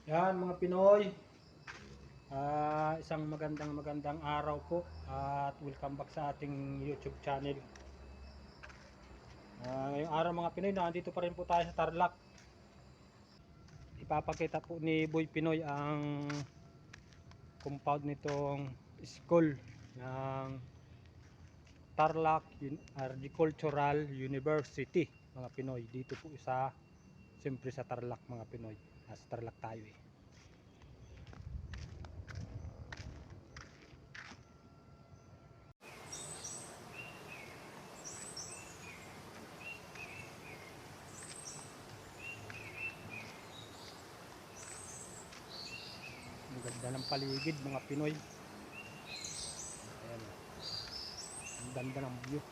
Yan mga Pinoy, isang magandang araw po at welcome back sa ating YouTube channel. Ngayong araw mga Pinoy, nandito pa rin po tayo sa Tarlac. Ipapakita po ni Boy Pinoy ang compound nitong school ng Tarlac Agricultural University mga Pinoy. Dito po siyempre sa Tarlac mga Pinoy. Nasa Tarlac tayo eh. Ang ganda ng paligid mga Pinoy. Ayan. Ang ganda ng view.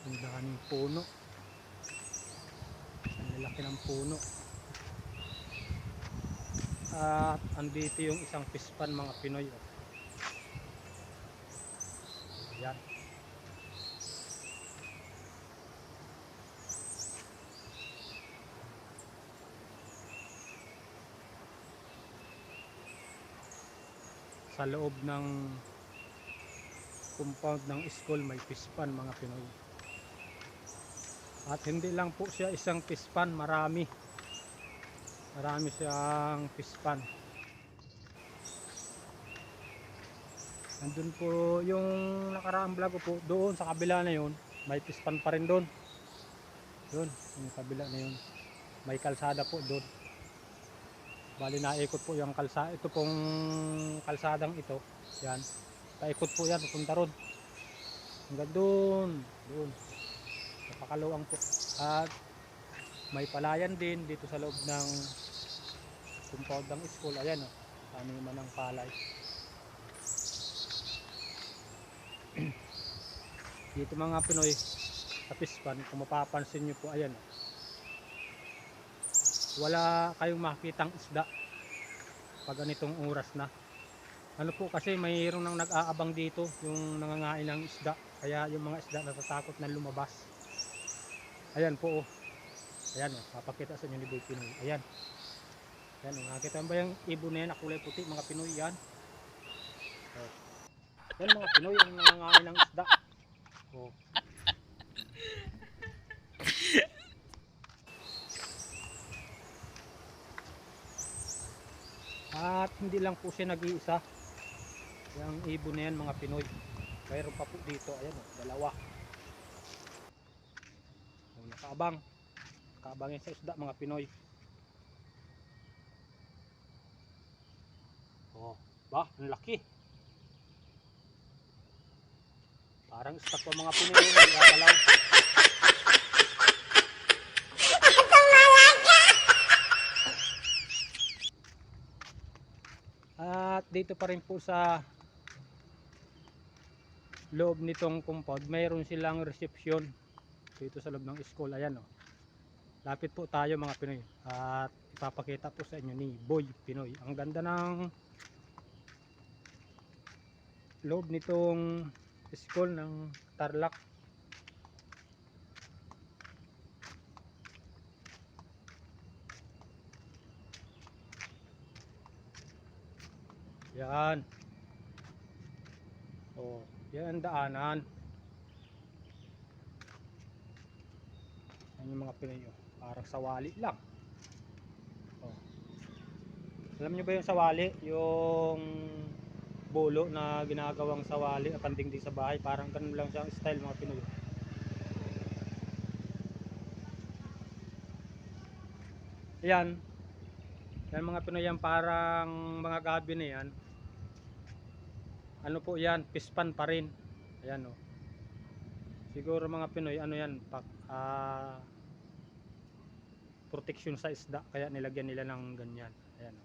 Ang daming puno. Ang lalaki ng puno. At andito yung isang pispan mga Pinoy. Ayan. Sa loob ng compound ng school may pispan mga Pinoy. At hindi lang po siya isang pispan, marami siyang pispan. Nandun po yung nakaraang vlog ko po, doon sa kabila na yun may pispan pa rin doon. Doon, yung kabila na yun may kalsada po doon. Bali naikot po yung kalsada. Ito pong kalsadang ito, yan, paikot po yan, pupunta ron hanggang doon, napakaluwang po. At may palayan din dito sa loob ng compound ng school. Ayan o, taniman ng palay. Dito mga Pinoy sa pispan, kung mapapansin nyo po, ayan o, wala kayong makitang isda pag ganitong oras na. Ano po kasi mayroon nang nag-aabang dito, yung nangangain ng isda, kaya yung mga isda natatakot na lumabas. Ayan po oh. Ayan oh, papakita sa inyo ni Boy Pinoy. Ayan. Ayan oh, nakita ba yung ibon na yan na kulay puti mga Pinoy yan? Oh. Yan mga Pinoy ang nangangain ng isda. Oh. At hindi lang po siya nag-iisa. Yung ibon na yan mga Pinoy. Mayroon pa po dito. Ayan oh, dalawa. Oh, nakaabang yan sa isda mga Pinoy. Oh, ba, ang laki. Parang istak pa mga Pinoy yung nagagalaw. At dito pa rin po sa loob nitong compound, mayroon silang reception dito sa loob ng school. Ayan o, lapit po tayo mga Pinoy at ipapakita po sa inyo ni Boy Pinoy ang ganda ng loob nitong school ng Tarlac. Yan o, yan ang daanan. Yan yung mga Pinoy o, parang sawali lang. O, alam nyo ba yung sawali, yung bulo na ginagawang sawali at pandingding sa bahay, parang ganun lang siyang style mga Pinoy. Yan mga Pinoy yan, parang mga gabi na yan. Ano po yan, pispan pa rin. Ayan o, Siguro mga Pinoy ano yan, protection sa isda kaya nilagyan nila ng ganyan. Ayan,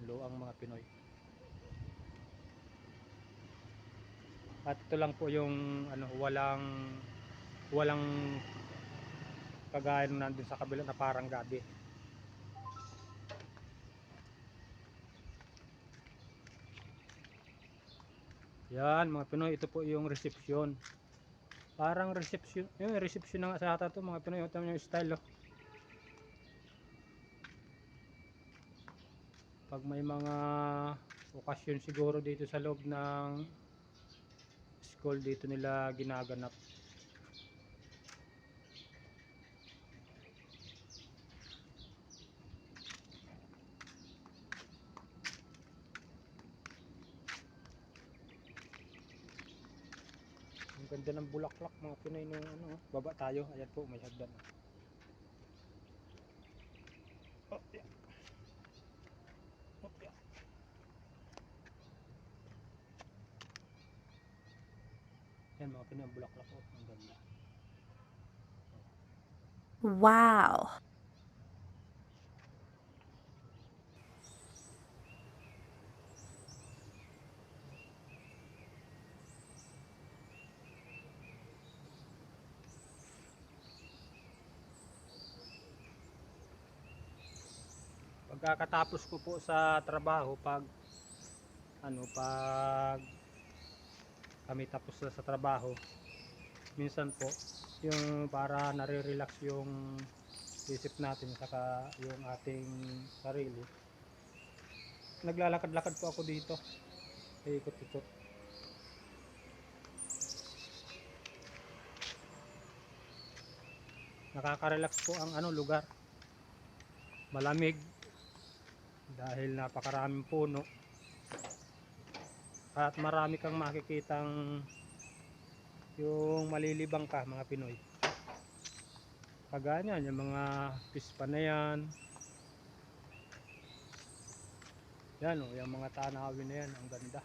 luang mga Pinoy. At ito lang po yung ano, walang kagaya nung nandun sa kabila na parang gabi. Yan mga Pinoy, ito po yung reception. Parang reception, yung reception na nga sa ata to mga Pinoy, ito yung style oh. Pag may mga okasyon siguro dito sa loob ng school, dito nila ginaganap. Ang ganda ng bulaklak mga Pinoy nung ano, baba tayo. Ayan po, may hagdan. Oh, yeah. Oh, yeah. Yan mga Pinoy, ang bulaklak po. Ang ganda. Wow. Pagkatapos ko po sa trabaho, pag kami tapos na sa trabaho, minsan po yung para nare-relax yung isip natin saka yung ating sarili, naglalakad-lakad po ako dito, ikot-ikot. Nakaka-relax po ang lugar, malamig dahil napakaraming puno at marami kang makikitang yung malilibang ka mga Pinoy, kagaya niyan yung mga pispa na yan, yan o, yung mga tanawin na yan, ang ganda.